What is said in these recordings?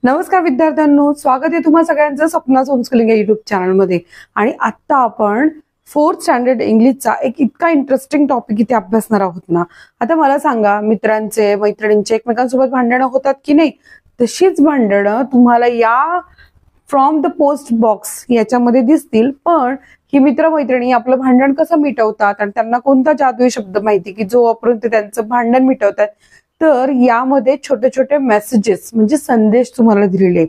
नमस्कार विद्यार्थ्यांनो, स्वागत आहे तुम्हा सगळ्यांचं सपनाच होमस्कूलिंग या युट्यूब चॅनलमध्ये। आणि आता आपण 4th स्टँडर्ड इंग्लिशचा एक इतका इंटरेस्टिंग टॉपिक इथे अभ्यासणार आहोत ना। आता मला सांगा, मित्रांचे मैत्रिणींचे एकमेकांसोबत भांडणं होतात की नाही? तशीच भांडणं तुम्हाला या फ्रॉम द पोस्ट बॉक्स याच्यामध्ये दिसतील। पण ही मित्रमैत्रिणी आपलं भांडण कसं मिटवतात आणि त्यांना कोणता जादुई शब्द माहिती की जो वापरून ते त्यांचं भांडण मिटवतात, तर यामध्ये छोटे छोटे मेसेजेस म्हणजे संदेश तुम्हाला दिलेले।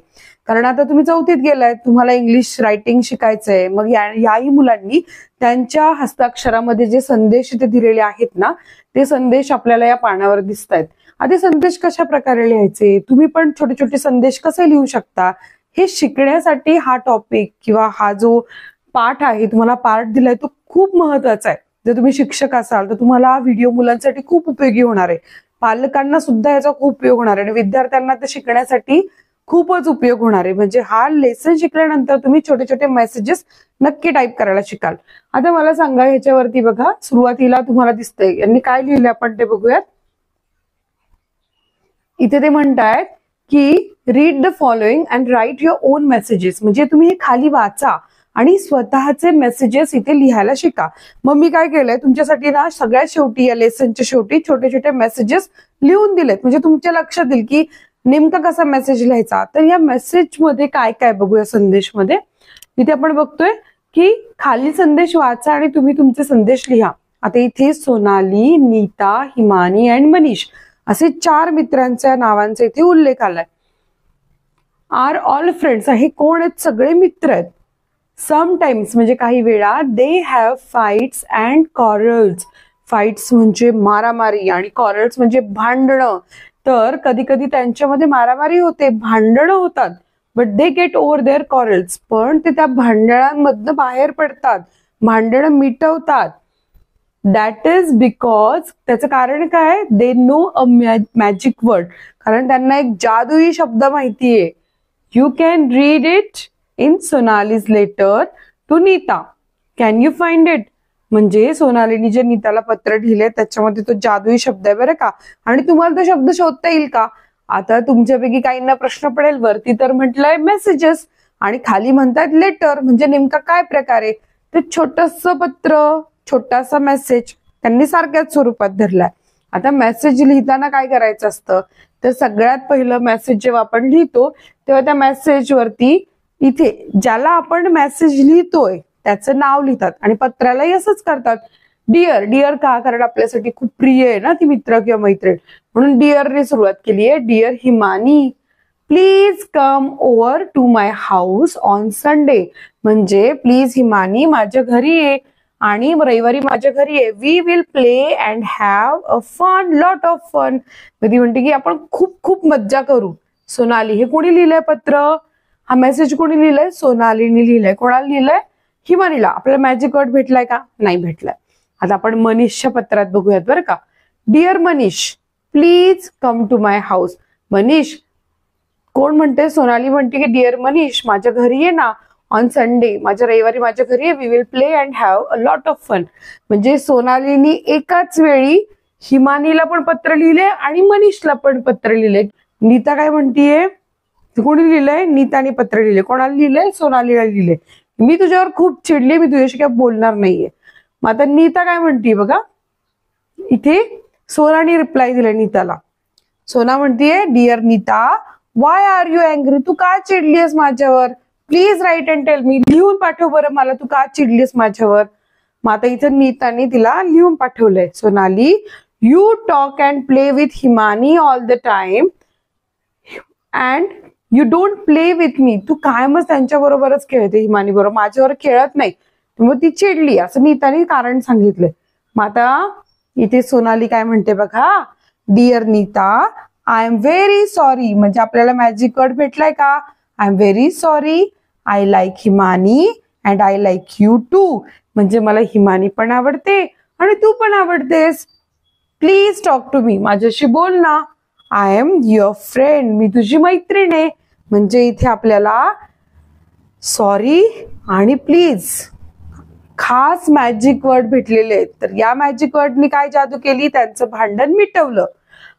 कारण आता तुम्ही 4थीत गेलाय, तुम्हाला इंग्लिश रायटिंग शिकायचंय, मग याही मुलांनी त्यांच्या हस्ताक्षरामध्ये जे संदेश इथे दिलेले आहेत ना, ते संदेश आपल्याला या पानावर दिसतायत। आता संदेश कशा प्रकारे लिहायचे, तुम्ही पण छोटे छोटे संदेश कसे लिहू शकता, हे शिकण्यासाठी हा टॉपिक किंवा हा जो पाठ आहे, तुम्हाला पार्ट दिलाय तो खूप महत्वाचा आहे। जर तुम्ही शिक्षक असाल तर तुम्हाला हा व्हिडिओ मुलांसाठी खूप उपयोगी होणार आहे, पालकांना सुद्धा याचा खूप उपयोग होणार आहे आणि विद्यार्थ्यांना ते शिकण्यासाठी खूपच उपयोग होणार आहे। म्हणजे हा लेसन शिकल्यानंतर तुम्ही छोटे छोटे मेसेजेस नक्की टाईप करायला शिकाल। आता मला सांगा, ह्याच्यावरती बघा, सुरुवातीला तुम्हाला दिसतंय यांनी काय लिहिलंय आपण ते बघूयात। इथे ते म्हणतायत की read the following and write your own messages, म्हणजे तुम्ही हे खाली वाचा आणि स्वतःचे मेसेजेस इथे लिहायला शिका। मग मी काय केलंय, तुमच्यासाठी ना सगळ्यात शेवटी या लेसनच्या शेवटी छोटे छोटे मेसेजेस लिहून दिलेत, म्हणजे तुमच्या लक्षात येईल की नेमका कसा मेसेज लिहायचा। तर या मेसेज मध्ये काय काय बघूया संदेश मध्ये। इथे आपण बघतोय की खाली संदेश वाचा आणि तुम्ही तुमचे संदेश लिहा। आता इथे सोनाली, नीता, हिमानी अँड मनीष असे 4 मित्रांच्या नावांचा इथे उल्लेख आलाय। आर ऑल फ्रेंड्स, हे कोण आहेत? सगळे मित्र आहेत। समटाइम्स म्हणजे काही वेळा, they have fights and corals, fights म्हणजे मारामारी आणि कॉरल्स म्हणजे भांडणं। तर कधी कधी त्यांच्यामध्ये मारामारी होते, भांडणं होतात, but they get over their quarrels, पण ते त्या भांडणांमधनं बाहेर पडतात, भांडणं मिटवतात। दॅट इज बिकॉज, त्याचं कारण काय? They know a magic word, कारण त्यांना एक जादुई शब्द माहितीये। You can read it in Sonali's letter to Neeta, can you find it? म्हणजे सोनालीने जे नीताला पत्र लिहिले त्याच्यामध्ये तो जादुई शब्द आहे बरं का, आणि तुम्हाला तो शब्द शोधता येईल का? आता तुमच्यापैकी काहींना प्रश्न पडेल, वरती तर म्हटलंय मेसेजेस आणि खाली म्हणतात लेटर, म्हणजे नेमका काय प्रकारे? ते छोटंसं पत्र, छोटासा मेसेज त्यांनी सारख्याच स्वरूपात धरलाय। आता मेसेज लिहिताना काय करायचं असतं, तर सगळ्यात पहिलं मेसेज जेव्हा आपण लिहितो तेव्हा त्या मेसेज वरती इथे ज्याला आपण मेसेज लिहितोय त्याचं नाव लिहितात आणि पत्रालाही असंच करतात, डिअर। डिअर का? कारण आपल्यासाठी खूप प्रिय आहे ना ती मित्र किंवा मैत्रीण, म्हणून डिअरने सुरुवात केली आहे। Dear Himani, please come over to my house on Sunday, म्हणजे प्लीज हिमानी माझ्या घरी ये आणि रविवारी माझ्या घरी ये। We will play and have a fun, lot of fun, ती म्हणते की आपण खूप खूप मज्जा करू। सोनाली, हे कोणी लिहिलंय पत्र? हा मेसेज कोणी लिहिलंय? सोनालीने लिहिलंय। कोणाला लिहिलंय? हिमानीला। आपल्याला मॅजिक वर्ड भेटलाय का? नाही भेटलाय। आता आपण मनीषच्या पत्रात बघूयात बरं का। Dear Manish, please come to my house. Manish, कोण म्हणते? सोनाली म्हणते की डिअर मनीष माझ्या घरी ये ना ऑन संडे, माझ्या रविवारी माझ्या घरी ये। We will play and have a lot of fun, म्हणजे सोनालीने एकाच वेळी हिमानीला पण पत्र लिहिले आणि मनीषला पण पत्र लिहिले। नीता काय म्हणतीये? कोणी लिहिलंय? नीताने पत्र लिहिले। कोणाला लिहिलंय? सोनालीला लिहिले। मी तुझ्यावर खूप चिडली, मी तुझ्याशी काय बोलणार नाहीये। मग आता नीता काय म्हणतीये बघा, इथे सोनाने रिप्लाय दिलाय नीताला। सोना म्हणतीये, dear Nita, why are you angry, तू का चिडलीस माझ्यावर? Please write and tell me, लिहून पाठव बरं मला, तू का चिडलीस माझ्यावर? मग आता इथे नीताने तिला लिहून पाठवलंय, Sonali, you talk and play with Himani all the time and you don't play with me, तू कायमच त्यांच्या बरोबरच खेळते, हिमानी बरोबर, माझ्यावर खेळत नाही। मग ती चिडली असं नीताने कारण सांगितलंय। मग आता इथे सोनाली काय म्हणते बघा, dear Neeta, I am very sorry, म्हणजे आपल्याला मॅजिक वर्ड भेटलाय का? I am very sorry, I like Himani and I like you too, म्हणजे मला हिमानी पण आवडते आणि तू पण आवडतेस। प्लीज टॉक टू मी, माझ्याशी बोल ना। आय एम युअर फ्रेंड, मी तुझी मैत्रीण आहे, म्हणजे इथे आपल्याला सॉरी आणि प्लीज खास मॅजिक वर्ड भेटलेले आहेत। तर या मॅजिक वर्डनी काय जादू केली? त्यांचं भांडण मिटवलं।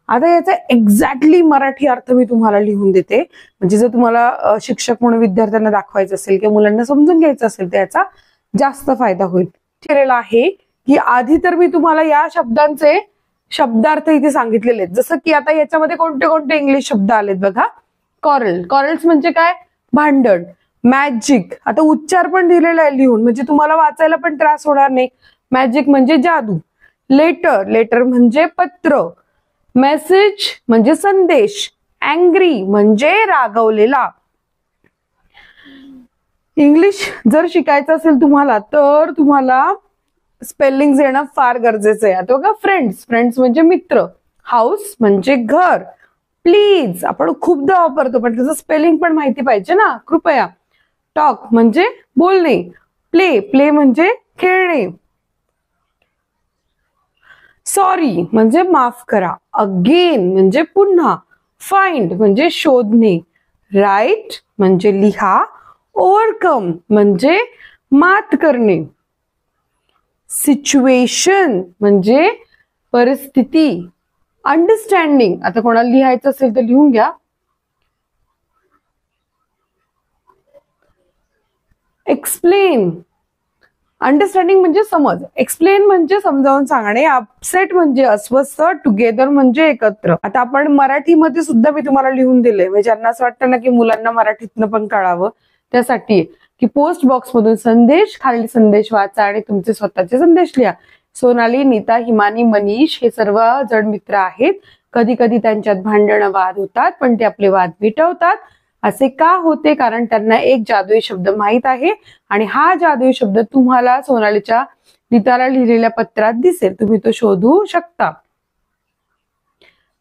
आता याचा एक्झॅक्टली मराठी अर्थ मी तुम्हाला लिहून देते, म्हणजे जर तुम्हाला शिक्षक म्हणून विद्यार्थ्यांना दाखवायचं असेल किंवा मुलांना समजून घ्यायचं असेल तर याचा जास्त फायदा होईल. ठरलेला आहे की आधी तर मी तुम्हाला या शब्दांचे शब्दार्थ इथे सांगितलेले आहेत. जसं की आता याच्यामध्ये कोणते कोणते इंग्लिश शब्द आलेत बघा. कॉरल, कॉरल्स म्हणजे काय, भांडण. मॅजिक, आता उच्चार पण दिलेला आहे लिहून, म्हणजे तुम्हाला वाचायला पण त्रास होणार नाही. मॅजिक म्हणजे जादू. लेटर, लेटर म्हणजे पत्र. मेसेज म्हणजे संदेश. अँग्री म्हणजे रागवलेला. इंग्लिश जर शिकायचं असेल तुम्हाला तर तुम्हाला स्पेलिंग येणं फार गरजेचं आहे. आता बघा, फ्रेंड्स, फ्रेंड्स म्हणजे मित्र. हाऊस म्हणजे घर. प्लीज आपण खूपदा वापरतो पण त्याचं स्पेलिंग पण माहिती पाहिजे ना, कृपया. टॉक म्हणजे बोलणे. प्ले, प्ले म्हणजे खेळणे. सॉरी म्हणजे माफ करा. अगेन म्हणजे पुन्हा. फाइंड म्हणजे शोधणे. राईट म्हणजे लिहा. ओव्हरकम म्हणजे मात करणे. सिच्युएशन म्हणजे परिस्थिती. अंडरस्टँडिंग, आता कोणाला लिहायचं असेल तर लिहून घ्या. एक्सप्लेन, अंडरस्टँडिंग म्हणजे समज. एक्सप्लेन म्हणजे समजावून सांगणे. अपसेट म्हणजे अस्वस्थ. टुगेदर म्हणजे एकत्र. आता आपण मराठीमध्ये सुद्धा मी तुम्हाला लिहून दिले, म्हणजे ज्यांना असं वाटतं ना की मुलांना मराठीतनं पण कळावं त्यासाठी की पोस्ट बॉक्स मधून संदेश, खालील संदेश वाचा आणि तुमचे स्वतःचे संदेश लिहा. सोनाली, नीता, हिमानी, मनीष हे सर्व जण मित्र आहेत. कधी कधी त्यांच्यात भांडणं वाद होतात पण ते आपले वाद मिटवतात. असे का होते? कारण त्यांना एक जादुई शब्द माहित आहे आणि हा जादुई शब्द तुम्हाला सोनालीच्या नीताला लिहिलेल्या पत्रात दिसेल. तुम्ही तो शोधू शकता.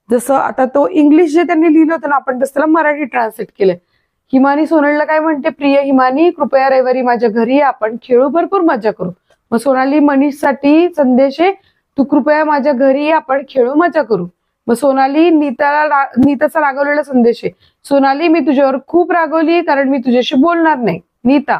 जसं आता तो इंग्लिश जे त्यांनी लिहिलं होतं ना आपण तसं त्याला मराठी ट्रान्सलेट केलंय. हिमानी सोनालीला काय म्हणते, प्रिय हिमानी, कृपया रविवारी माझ्या घरी आपण खेळू, भरपूर मजा करू. मग सोनाली मनीषसाठी संदेश आहे, तू कृपया माझ्या घरी आपण खेळू, मजा करू. मग सोनाली नीताचा रागवलेला संदेश आहे, सोनाली मी तुझ्यावर खूप रागवली कारण मी तुझ्याशी बोलणार नाही. नीता.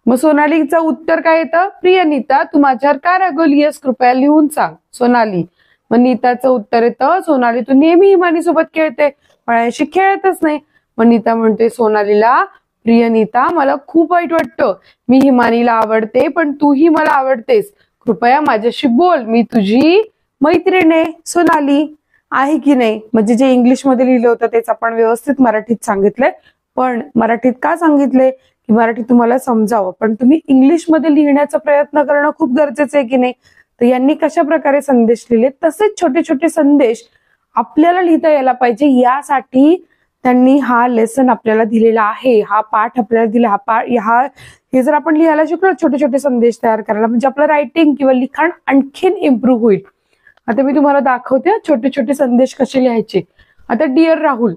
मग सोनालीचं उत्तर काय येतं, प्रिय नीता, तू माझ्यावर का रागवलीयस, कृपया लिहून सांग. सोनाली. मग नीताचं उत्तर येतं, सोनाली तू नेहमी हिमानी सोबत खेळते पण याशी खेळतच नाही. मग नीता म्हणते सोनालीला, प्रिय नीता, मला खूप वाईट वाटतं. मी हिमानीला आवडते पण तूही मला आवडतेस. कृपया माझ्याशी बोल, मी तुझी मैत्रीण आहे. सोनाली. आहे की नाही? म्हणजे जे इंग्लिश मध्ये लिहिलं होतं तेच आपण व्यवस्थित मराठीत सांगितलंय. पण मराठीत का सांगितलंय की मराठी तुम्हाला समजावं, पण तुम्ही इंग्लिश मध्ये लिहिण्याचा प्रयत्न करणं खूप गरजेचं आहे की नाही. तर यांनी कशा प्रकारे संदेश लिहिले तसेच छोटे छोटे संदेश आपल्याला लिहिता यायला पाहिजे, यासाठी त्यांनी हा लेसन आपल्याला दिलेला आहे. हा पाठ आपल्याला दिला. हे जर आपण लिहायला शिकलो छोटे छोटे संदेश तयार करायला, म्हणजे आपलं रायटिंग किंवा लिखाण आणखीन इम्प्रूव्ह होईल. आता मी तुम्हाला दाखवते छोटे छोटे संदेश कसे लिहायचे. आता डिअर राहुल,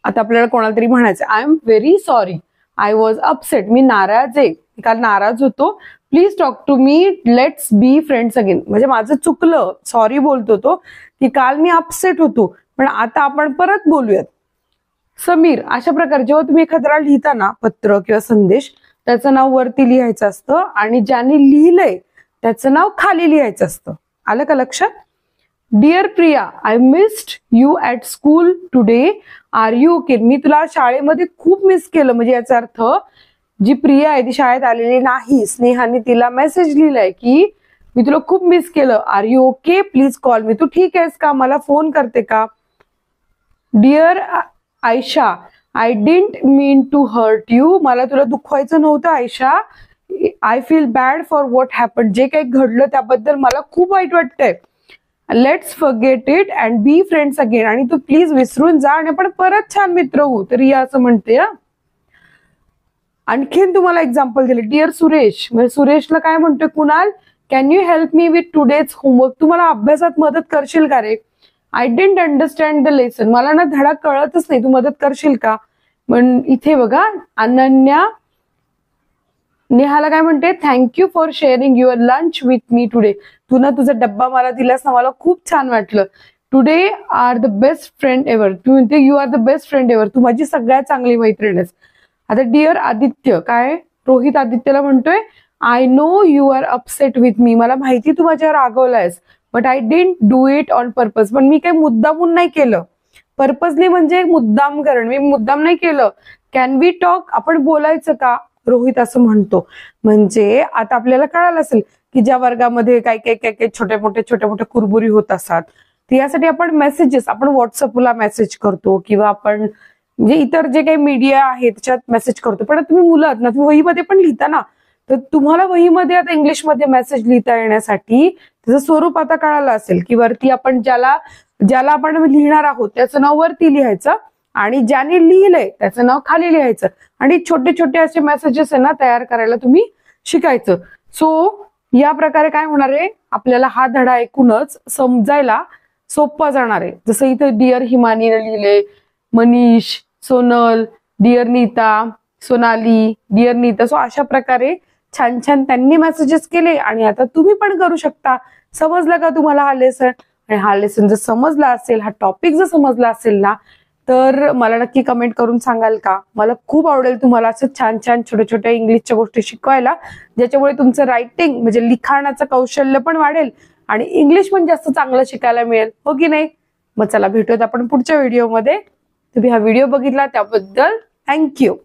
आता आपल्याला कोणाला तरी म्हणायचं, I am very sorry, I was upset, मी नाराज आहे, काल नाराज होतो, please talk to me, let's be friends again. म्हणजे माझं चुकलं, सॉरी बोलतो तो की काल मी अपसेट होतो पण आता आपण परत बोलूयात. समीर. अशा प्रकारे जेव्हा तुम्ही एखाद्याला लिहिता ना पत्र किंवा संदेश, त्याचं नाव वरती लिहायचं असतं आणि ज्याने लिहिलंय त्याचं नाव खाली लिहायचं असतं. आलं का लक्षात? Dear Priya, I missed you at school today, are you okay. मी तुला शाळेमध्ये खूप मिस केलं. म्हणजे याचा अर्थ जी प्रिया आहे ती शाळेत आलेली नाही. स्नेहाने तिला मेसेज लिहिलाय की मी तुला खूप मिस केलं, are you okay, please call me. तू ठीक आहेस का, मला फोन करते का. Dear Ayesha, I didn't mean to hurt you, मला तुला दुखवायचं नव्हतं Ayesha. I feel bad for what happen, जे काही घडलं त्याबद्दल मला खूप वाईट वाटतंय. Let's forget it and be friends again, आणि तू प्लीज विसरून जा आणि आपण परत छान मित्र होऊ. तर या असं म्हणते. आणखीन तुम्हाला एक्झाम्पल दिले. डिअर सुरेश, म्हणजे सुरेशला काय म्हणतोय, Kunal, can you help me with today's homework, तू मला अभ्यासात मदत करशील का रे. I didn't understand the lesson, मला ना धडा कळतच नाही, तू मदत करशील का. पण इथे बघा अनन्या नेहाला काय म्हणते, thank you for sharing your lunch with me today, तू ना तुझा डब्बा मला दिलास ना, मला खूप छान वाटलं. Today are the best friend ever, तू म्हणते you are the best friend ever, तू माझी सगळ्यात चांगली मैत्रीण आहेस. आता डिअर आदित्य, काय रोहित आदित्यला म्हणतोय, I know you are upset with me, मला माहिती तू माझ्यावर रागवलायस but I didn't do it on purpose. पण मी काही मुद्दामून नाही केलं. पर्पजली म्हणजे मुद्दाम करण, मी मुद्दाम नाही केलं. कॅन वी टॉक, आपण बोलायचं का, रोहित असं म्हणतो. म्हणजे आता आपल्याला कळालं असेल की ज्या वर्गामध्ये काय काय काय काय छोटे मोठे कुरबुरी होत असतात, तर यासाठी आपण मेसेजेस, आपण व्हॉट्सअपला मेसेज करतो किंवा आपण म्हणजे इतर जे काही मीडिया आहे त्याच्यात मेसेज करतो. पण तुम्ही मुलं आहात ना, तुम्ही वहीमध्ये पण लिहिता ना, तर तुम्हाला वहीमध्ये आता इंग्लिशमध्ये मेसेज लिहिता येण्यासाठी त्याचं स्वरूप आता कळालं असेल की वरती आपण ज्याला आपण लिहिणार आहोत त्याचं नाव वरती लिहायचं आणि ज्याने लिहिलंय त्याचं नाव खाली लिहायचं आणि छोटे छोटे असे मेसेजेस आहे ना तयार करायला तुम्ही शिकायचं. सो या प्रकारे काय होणार आहे, आपल्याला हा धडा ऐकूनच समजायला सोपं जाणार आहे. जसं इथं डिअर हिमानीने लिहिले, Manish, Sonal, dear Neeta, Sonali, dear Neeta. So अशा प्रकारे छान छान त्यांनी मेसेजेस केले आणि आता तुम्ही पण करू शकता. समजलं का तुम्हाला हा लेसन? आणि हा लेसन जर समजला असेल, हा टॉपिक जर समजला असेल ना, तर मला नक्की कमेंट करून सांगाल का? मला खूप आवडेल तुम्हाला असं छान छान छोट्या छोट्या इंग्लिशच्या गोष्टी शिकवायला, ज्याच्यामुळे तुमचं रायटिंग म्हणजे लिखाणाचं कौशल्य पण वाढेल आणि इंग्लिश पण जास्त चांगलं शिकायला मिळेल, हो की नाही? मग चला भेटूयात आपण पुढच्या व्हिडिओमध्ये. तुम्ही हा व्हिडिओ बघितला त्याबद्दल थँक्यू.